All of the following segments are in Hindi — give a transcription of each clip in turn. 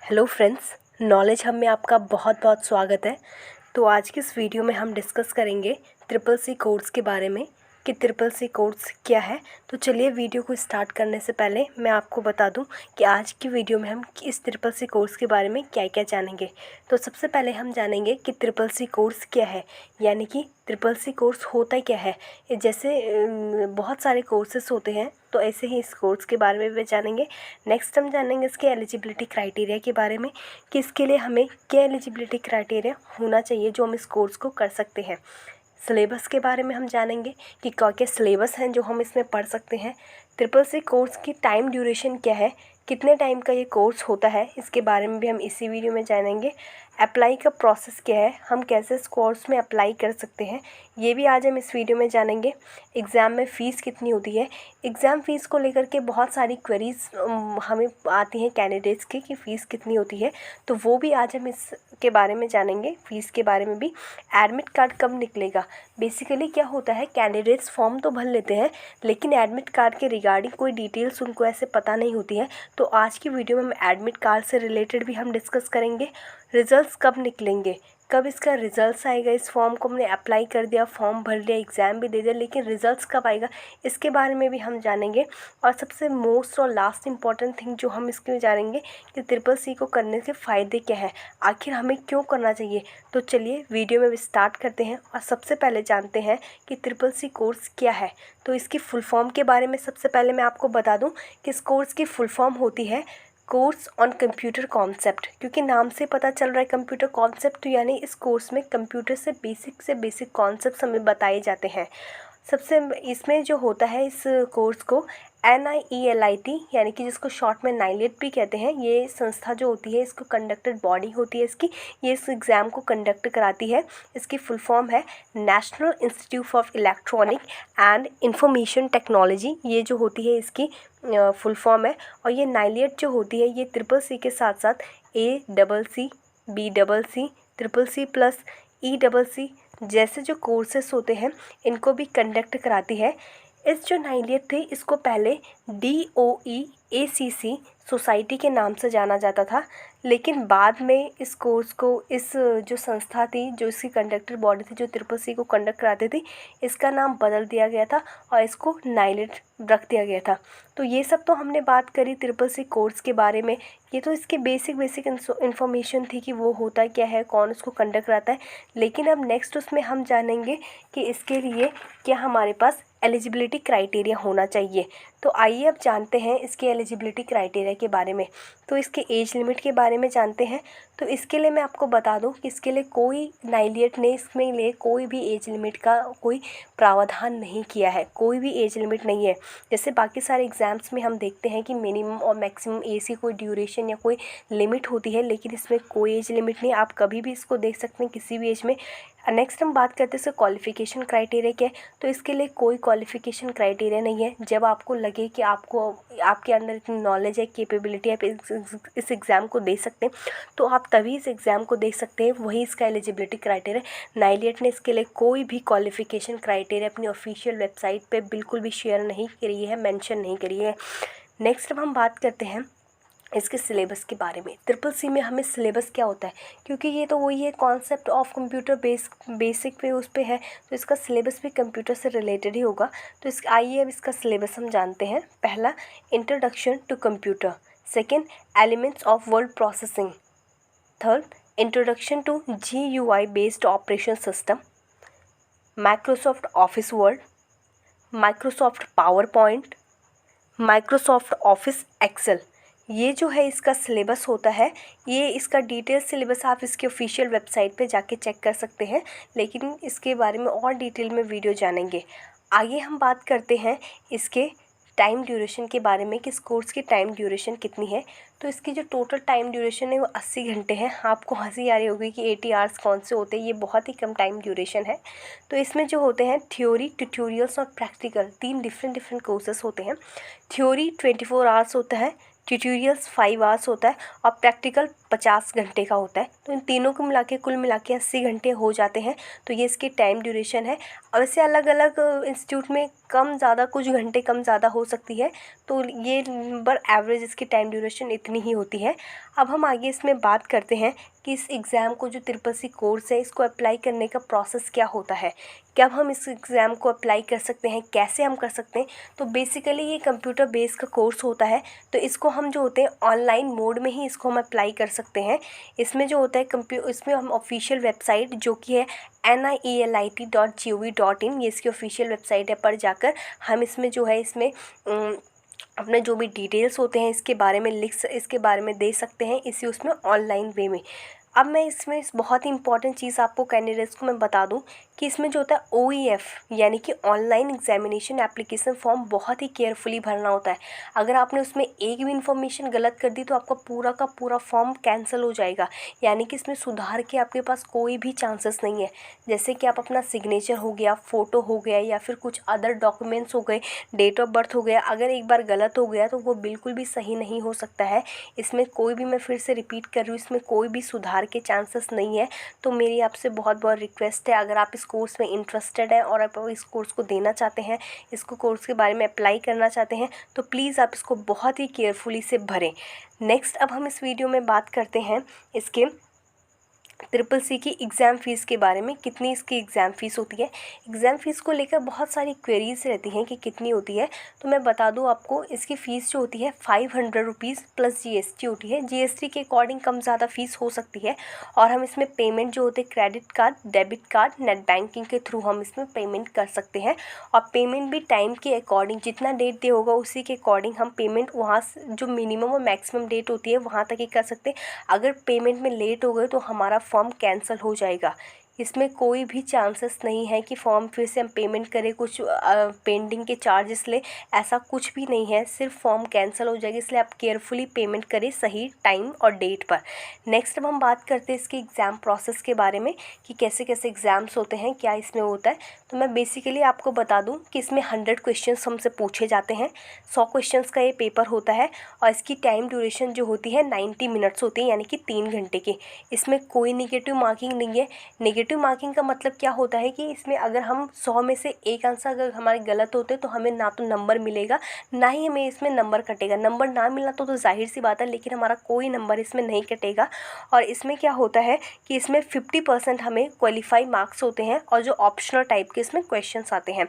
हेलो फ्रेंड्स, नॉलेज हब में आपका बहुत बहुत स्वागत है। तो आज की इस वीडियो में हम डिस्कस करेंगे ट्रिपल सी कोर्स के बारे में कि ट्रिपल सी कोर्स क्या है। तो चलिए वीडियो को स्टार्ट करने से पहले मैं आपको बता दूं कि आज की वीडियो में हम इस ट्रिपल सी कोर्स के बारे में क्या क्या जानेंगे। तो सबसे पहले हम जानेंगे कि ट्रिपल सी कोर्स क्या है, यानी कि ट्रिपल सी कोर्स होता क्या है। जैसे बहुत सारे कोर्सेस होते हैं, तो ऐसे ही इस कोर्स के बारे में भी जानेंगे। नेक्स्ट हम जानेंगे इसके एलिजिबिलिटी क्राइटेरिया के बारे में कि इसके लिए हमें क्या एलिजिबिलिटी क्राइटेरिया होना चाहिए जो हम इस कोर्स को कर सकते हैं। सिलेबस के बारे में हम जानेंगे कि क्या क्या सिलेबस हैं जो हम इसमें पढ़ सकते हैं। ट्रिपल सी कोर्स की टाइम ड्यूरेशन क्या है, कितने टाइम का ये कोर्स होता है, इसके बारे में भी हम इसी वीडियो में जानेंगे। अप्लाई का प्रोसेस क्या है, हम कैसे इस कोर्स में अप्लाई कर सकते हैं, ये भी आज हम इस वीडियो में जानेंगे। एग्ज़ाम में फ़ीस कितनी होती है, एग्ज़ाम फ़ीस को लेकर के बहुत सारी क्वेरीज हमें आती हैं कैंडिडेट्स की कि फ़ीस कितनी होती है, तो वो भी आज हम इसके बारे में जानेंगे। फ़ीस के बारे में भी, एडमिट कार्ड कब निकलेगा। बेसिकली क्या होता है, कैंडिडेट्स फॉर्म तो भर लेते हैं लेकिन एडमिट कार्ड के रिगार्डिंग कोई डिटेल्स उनको ऐसे पता नहीं होती है। तो आज की वीडियो में हम एडमिट कार्ड से रिलेटेड भी हम डिस्कस करेंगे। रिज़ल्ट्स कब निकलेंगे, कब इसका रिज़ल्ट्स आएगा। इस फॉर्म को हमने अप्लाई कर दिया, फॉर्म भर लिया, एग्ज़ाम भी दे दिया, लेकिन रिज़ल्ट्स कब आएगा इसके बारे में भी हम जानेंगे। और सबसे मोस्ट और लास्ट इंपॉर्टेंट थिंग जो हम इसके में जानेंगे कि ट्रिपल सी को करने के फ़ायदे क्या है, आखिर हमें क्यों करना चाहिए। तो चलिए वीडियो में स्टार्ट करते हैं और सबसे पहले जानते हैं कि ट्रिपल सी कोर्स क्या है। तो इसकी फुल फॉर्म के बारे में सबसे पहले मैं आपको बता दूं कि इस कोर्स की फुल फॉर्म होती है कोर्स ऑन कंप्यूटर कॉन्सेप्ट। क्योंकि नाम से पता चल रहा है कंप्यूटर कॉन्सेप्ट, तो यानी इस कोर्स में कंप्यूटर से बेसिक कॉन्सेप्ट्स हमें बताए जाते हैं। सबसे इसमें जो होता है, इस कोर्स को NIELIT यानी कि जिसको शॉर्ट में नाइलेट भी कहते हैं, ये संस्था जो होती है, इसको कंडक्टेड बॉडी होती है इसकी, ये इस एग्ज़ाम को कंडक्ट कराती है। इसकी फुल फॉर्म है national institute of electronic and information technology, ये जो होती है इसकी फुल फॉर्म है। और ये नाइलेट जो होती है, ये ट्रिपल सी के साथ साथ ACC, BCC, triple C plus ECC जैसे जो कोर्सेस होते हैं इनको भी कंडक्ट कराती है। इस जो नाइलेट थी, इसको पहले DOE-ACC सोसाइटी के नाम से जाना जाता था, लेकिन बाद में इस कोर्स को, इस जो संस्था थी, जो इसकी कंडक्टर बॉडी थी, जो ट्रिपल सी को कंडक्ट कराती थी, इसका नाम बदल दिया गया था और इसको नाइलेट रख दिया गया था। तो ये सब तो हमने बात करी ट्रिपल सी कोर्स के बारे में। ये तो इसके बेसिक इन्फॉर्मेशन थी कि वो होता क्या है, कौन उसको कंडक्ट कराता है। लेकिन अब नेक्स्ट उसमें हम जानेंगे कि इसके लिए क्या हमारे पास एलिजिबिलिटी क्राइटेरिया होना चाहिए। तो आइए अब जानते हैं इसके एलिजिबिलिटी क्राइटेरिया के बारे में। तो इसके एज लिमिट के बारे में जानते हैं। तो इसके लिए मैं आपको बता दूं कि इसके लिए कोई नाइलेट ने इसमें लिए कोई भी एज लिमिट का कोई प्रावधान नहीं किया है, कोई भी एज लिमिट नहीं है। जैसे बाकी सारे एग्ज़ाम्स में हम देखते हैं कि मिनिमम और मैक्सिमम एज की कोई ड्यूरेशन या कोई लिमिट होती है, लेकिन इसमें कोई एज लिमिट नहीं, आप कभी भी इसको देख सकते हैं किसी भी एज में। नेक्स्ट हम बात करते हैं इसका क्वालिफ़िकेशन क्राइटेरिया क्या है। तो इसके लिए कोई क्वालिफ़िकेशन क्राइटेरिया नहीं है। जब आपको लगे कि आपको, आपके अंदर इतनी नॉलेज है, कैपेबिलिटी है, आप इस एग्ज़ाम को दे सकते हैं, तो आप तभी इस एग्ज़ाम को दे सकते हैं, वही इसका एलिजिबिलिटी क्राइटेरिया। नाइलेट ने इसके लिए कोई भी क्वालिफ़िकेशन क्राइटेरिया अपनी ऑफिशियल वेबसाइट पे बिल्कुल भी शेयर नहीं करी है, मेंशन नहीं करी है। नेक्स्ट अब हम बात करते हैं इसके सिलेबस के बारे में। ट्रिपल सी में हमें सिलेबस क्या होता है, क्योंकि ये तो वही है, कॉन्सेप्ट ऑफ कंप्यूटर बेसिक पे उस पे है, तो इसका सिलेबस भी कंप्यूटर से रिलेटेड ही होगा। तो आइए अब इसका सिलेबस हम जानते हैं। पहला, introduction to computer. Second, elements of word processing. Third, introduction to GUI based operation system, Microsoft Office Word, Microsoft PowerPoint, Microsoft Office Excel. ये जो है इसका सिलेबस होता है। ये इसका डिटेल सिलेबस आप इसके ऑफिशियल वेबसाइट पे जाके चेक कर सकते हैं, लेकिन इसके बारे में और डिटेल में वीडियो जानेंगे। आगे हम बात करते हैं इसके टाइम ड्यूरेशन के बारे में कि इस कोर्स की टाइम ड्यूरेशन कितनी है। तो इसकी जो टोटल टाइम ड्यूरेशन है वो 80 घंटे है। आपको हंसी आ रही होगी कि 80 आवर्स कौन से होते हैं, ये बहुत ही कम टाइम ड्यूरेशन है। तो इसमें जो होते हैं थ्योरी, ट्यूटोरियल्स और प्रैक्टिकल, तीन डिफरेंट कोर्सेस होते हैं। थ्योरी 24 आवर्स होता है, ट्यूटोरियल्स 5 आवर्स होता है और प्रैक्टिकल 50 घंटे का होता है। तो इन तीनों को मिला के कुल मिला के 80 घंटे हो जाते हैं। तो ये इसकी टाइम ड्यूरेशन है। और वैसे अलग अलग इंस्टीट्यूट में कम ज़्यादा कुछ घंटे कम ज़्यादा हो सकती है, तो ये पर एवरेज इसकी टाइम ड्यूरेशन इतनी ही होती है। अब हम आगे इसमें बात करते हैं कि इस एग्ज़ाम को जो CCC कोर्स है इसको अप्लाई करने का प्रोसेस क्या होता है, कब हम इस एग्ज़ाम को अप्लाई कर सकते हैं, कैसे हम कर सकते हैं। तो बेसिकली ये कंप्यूटर बेस्ड का कोर्स होता है, तो इसको हम जो होते हैं ऑनलाइन मोड में ही इसको हम अप्लाई कर सकते हैं। इसमें जो होता है इसमें हम ऑफिशियल वेबसाइट जो कि है NIELIT.gov.in, ये इसकी ऑफिशियल वेबसाइट है, पर जाकर हम इसमें जो है इसमें अपने जो भी डिटेल्स होते हैं इसके बारे में इसके बारे में दे सकते हैं इसी उसमें ऑनलाइन वे में। अब मैं इसमें बहुत ही इंपॉर्टेंट चीज़ आपको कैंडिडेट्स को मैं बता दूं कि इसमें जो होता है OEF यानी कि ऑनलाइन एग्जामिनेशन एप्लीकेशन फॉर्म बहुत ही केयरफुली भरना होता है। अगर आपने उसमें एक भी इन्फॉर्मेशन गलत कर दी तो आपका पूरा का पूरा फॉर्म कैंसिल हो जाएगा, यानी कि इसमें सुधार के आपके पास कोई भी चांसेस नहीं है। जैसे कि आप अपना सिग्नेचर हो गया, फ़ोटो हो गया या फिर कुछ अदर डॉक्यूमेंट्स हो गए, डेट ऑफ बर्थ हो गया, अगर एक बार गलत हो गया तो वो बिल्कुल भी सही नहीं हो सकता है। इसमें कोई भी, मैं फिर से रिपीट कर रही हूँ, इसमें कोई भी सुधार के चांसेस नहीं है। तो मेरी आपसे बहुत बहुत रिक्वेस्ट है, अगर आप इस कोर्स में इंटरेस्टेड हैं और आप इस कोर्स को देना चाहते हैं, इसको कोर्स के बारे में अप्लाई करना चाहते हैं, तो प्लीज़ आप इसको बहुत ही केयरफुली से भरें। नेक्स्ट अब हम इस वीडियो में बात करते हैं इसके CCC की एग्ज़ाम फ़ीस के बारे में, कितनी इसकी एग्ज़ाम फ़ीस होती है। एग्ज़ाम फ़ीस को लेकर बहुत सारी क्वेरीज रहती हैं कि कितनी होती है, तो मैं बता दूं आपको, इसकी फ़ीस जो होती है 500 रुपीज़ प्लस GST होती है। GST के अकॉर्डिंग कम ज़्यादा फ़ीस हो सकती है। और हम इसमें पेमेंट जो होते हैं credit card, debit card, net banking के थ्रू हम इसमें पेमेंट कर सकते हैं। और पेमेंट भी टाइम के अकॉर्डिंग, जितना डेट दे होगा उसी के अकॉर्डिंग हम पेमेंट वहाँ से जो मिनिमम और मैक्सिमम डेट होती है वहाँ तक ही कर सकते हैं। अगर पेमेंट में लेट हो गए तो हमारा फॉर्म कैंसिल हो जाएगा। इसमें कोई भी चांसेस नहीं है कि फॉर्म फिर से हम पेमेंट करें, कुछ पेंडिंग के चार्जेस ले, ऐसा कुछ भी नहीं है, सिर्फ फॉर्म कैंसिल हो जाएगा। इसलिए आप केयरफुली पेमेंट करें सही टाइम और डेट पर। नेक्स्ट अब हम बात करते हैं इसके एग्ज़ाम प्रोसेस के बारे में कि कैसे कैसे एग्ज़ाम्स होते हैं, क्या इसमें होता है। तो मैं बेसिकली आपको बता दूं कि इसमें 100 क्वेश्चंस हमसे पूछे जाते हैं। 100 क्वेश्चंस का ये पेपर होता है और इसकी टाइम ड्यूरेशन जो होती है 90 मिनट्स होती है, यानी कि 3 घंटे की। इसमें कोई निगेटिव मार्किंग नहीं है। नेगेटिव मार्किंग का मतलब क्या होता है कि इसमें अगर हम 100 में से एक आंसर अगर हमारे गलत होते तो हमें ना तो नंबर मिलेगा, ना ही हमें इसमें नंबर कटेगा। नंबर ना मिलना तो जाहिर सी बात है, लेकिन हमारा कोई नंबर इसमें नहीं कटेगा। और इसमें क्या होता है कि इसमें 50% हमें क्वालिफाई मार्क्स होते हैं और जो ऑप्शनल टाइप के इसमें क्वेश्चंस आते हैं।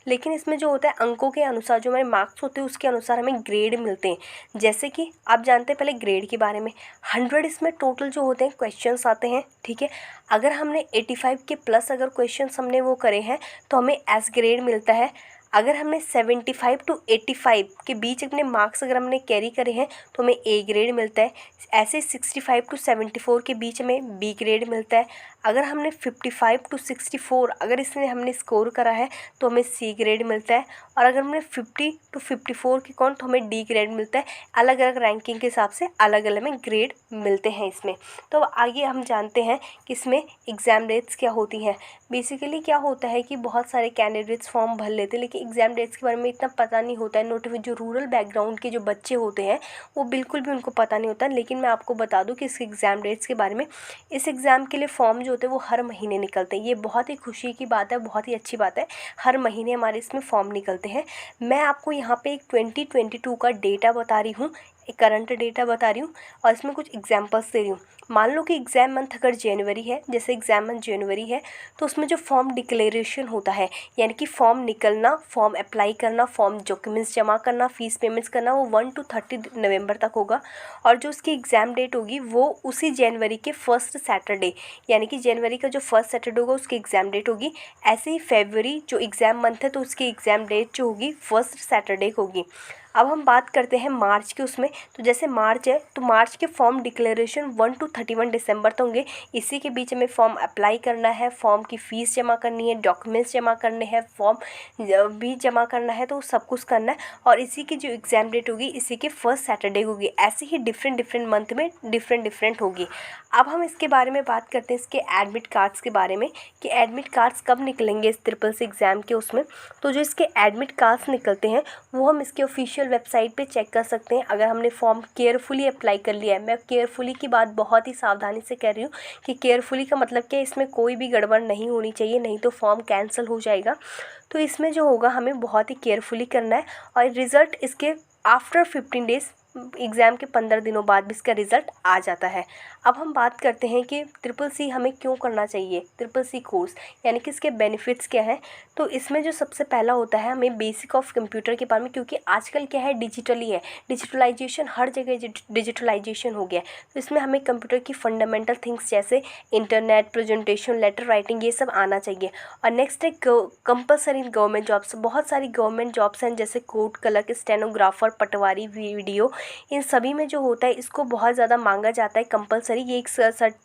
लेकिन इसमें जो होता है अंकों के अनुसार जो हमारे मार्क्स होते हैं उसके अनुसार हमें ग्रेड मिलते हैं। जैसे कि आप जानते हैं पहले ग्रेड के बारे में, 100 इसमें टोटल जो होते हैं क्वेश्चंस आते हैं, ठीक है। अगर हमने 85 के प्लस अगर क्वेश्चंस हमने वो करे हैं तो हमें एस ग्रेड मिलता है। अगर हमने 75 टू 85 के बीच अपने मार्क्स अगर हमने कैरी करे हैं तो हमें ए ग्रेड मिलता है। ऐसे 65 टू 74 के बीच हमें बी ग्रेड मिलता है। अगर हमने 55 टू 64 अगर इसमें हमने स्कोर करा है तो हमें सी ग्रेड मिलता है। और अगर हमने 50 टू 54 के कौन तो हमें डी ग्रेड मिलता है। अलग अलग रैंकिंग के हिसाब से अलग अलग में ग्रेड मिलते हैं इसमें। तो आगे हम जानते हैं कि इसमें एग्ज़ाम डेट्स क्या होती हैं। बेसिकली क्या होता है कि बहुत सारे कैंडिडेट्स फॉर्म भर लेते हैं लेकिन एग्ज़ाम डेट्स के बारे में इतना पता नहीं होता है। नोटिफिकेशन जो रूरल बैकग्राउंड के जो बच्चे होते हैं वो बिल्कुल भी उनको पता नहीं होता। लेकिन मैं आपको बता दूं कि इस एग्ज़ाम डेट्स के बारे में, इस एग्ज़ाम के लिए फॉर्म जो होते हैं वो हर महीने निकलते हैं। ये बहुत ही खुशी की बात है, बहुत ही अच्छी बात है, हर महीने हमारे इसमें फॉर्म निकलते हैं। मैं आपको यहाँ पे एक 2022 का डेटा बता रही हूँ, एक करंट डेटा बता रही हूँ और इसमें कुछ एग्जांपल्स दे रही हूँ। मान लो कि एग्ज़ाम मंथ अगर जनवरी है, जैसे एग्ज़ाम मंथ जनवरी है, तो उसमें जो फॉर्म डिक्लेरेशन होता है यानी कि फॉर्म निकलना, फॉर्म अप्लाई करना, फॉर्म डॉक्यूमेंट्स जमा करना, फ़ीस पेमेंट्स करना, वो 1 to 30 नवंबर तक होगा। और जो उसकी एग्ज़ाम डेट होगी वो उसी जनवरी के फर्स्ट सैटरडे, यानी कि जनवरी का जो फर्स्ट सैटरडे होगा उसकी एग्ज़ाम डेट होगी। ऐसे ही फरवरी जो एग्ज़ाम मंथ है तो उसकी एग्ज़ाम डेट जो होगी फर्स्ट सैटरडे को होगी। अब हम बात करते हैं मार्च के उसमें, तो जैसे मार्च है तो मार्च के फॉर्म डिक्लेरेशन 1 to 31 दिसंबर तक होंगे। इसी के बीच में फॉर्म अप्लाई करना है, फॉर्म की फ़ीस जमा करनी है, डॉक्यूमेंट्स जमा करने हैं, फॉर्म भी जमा करना है, तो सब कुछ करना है। और इसी की जो एग्ज़ाम डेट होगी इसी के फर्स्ट सैटरडे होगी। ऐसे ही डिफरेंट मंथ में डिफरेंट होगी। अब हम इसके बारे में बात करते हैं इसके एडमिट कार्ड्स के बारे में कि एडमिट कार्ड्स कब निकलेंगे इस CCC एग्ज़ाम के उसमें। तो जो इसके एडमिट कार्ड्स निकलते हैं वो हम इसके ऑफिशियल ऑफिशियल वेबसाइट पे चेक कर सकते हैं अगर हमने फॉर्म केयरफुली अप्लाई कर लिया है। मैं केयरफुली की बात बहुत ही सावधानी से कर रही हूँ कि केयरफुली का मतलब क्या है, इसमें कोई भी गड़बड़ नहीं होनी चाहिए, नहीं तो फॉर्म कैंसिल हो जाएगा। तो इसमें जो होगा हमें बहुत ही केयरफुली करना है और रिज़ल्ट इसके आफ्टर 15 डेज़, एग्ज़ाम के 15 दिनों बाद भी इसका रिज़ल्ट आ जाता है। अब हम बात करते हैं कि ट्रिपल सी हमें क्यों करना चाहिए, ट्रिपल सी कोर्स यानी कि इसके बेनिफिट्स क्या हैं। तो इसमें जो सबसे पहला होता है हमें बेसिक ऑफ कंप्यूटर के बारे में, क्योंकि आजकल क्या है डिजिटली है, डिजिटलाइजेशन हर जगह डिजिटलाइजेशन हो गया है। तो इसमें हमें कंप्यूटर की फंडामेंटल थिंग्स जैसे इंटरनेट, प्रेजेंटेशन, लेटर राइटिंग, ये सब आना चाहिए। और नेक्स्ट है कंपलसरी गवर्नमेंट जॉब्स। बहुत सारी गवर्नमेंट जॉब्स हैं जैसे कोड क्लर्क, स्टेनोग्राफर, पटवारी, वीडियो, इन सभी में जो होता है इसको बहुत ज़्यादा मांगा जाता है कंपलसरी। ये एक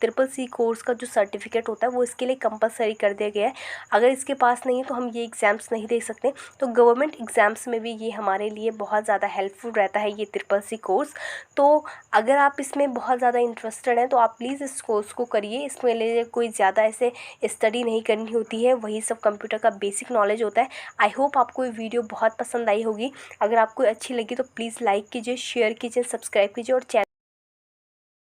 ट्रिपल सी कोर्स का जो सर्टिफिकेट होता है वो इसके लिए कंपलसरी कर दिया गया है। अगर इसके पास नहीं है तो हम ये एग्ज़ाम्स नहीं दे सकते। तो गवर्नमेंट एग्ज़ाम्स में भी ये हमारे लिए बहुत ज़्यादा हेल्पफुल रहता है ये ट्रिपल सी कोर्स। तो अगर आप इसमें बहुत ज़्यादा इंटरेस्टेड हैं तो आप प्लीज़ इस कोर्स को करिए। इसमें लिए कोई ज़्यादा ऐसे स्टडी नहीं करनी होती है, वही सब कंप्यूटर का बेसिक नॉलेज होता है। आई होप आपको ये वीडियो बहुत पसंद आई होगी। अगर आपको अच्छी लगी तो प्लीज़ लाइक कीजिए, शेयर कीजिए, सब्सक्राइब कीजिए और चैनल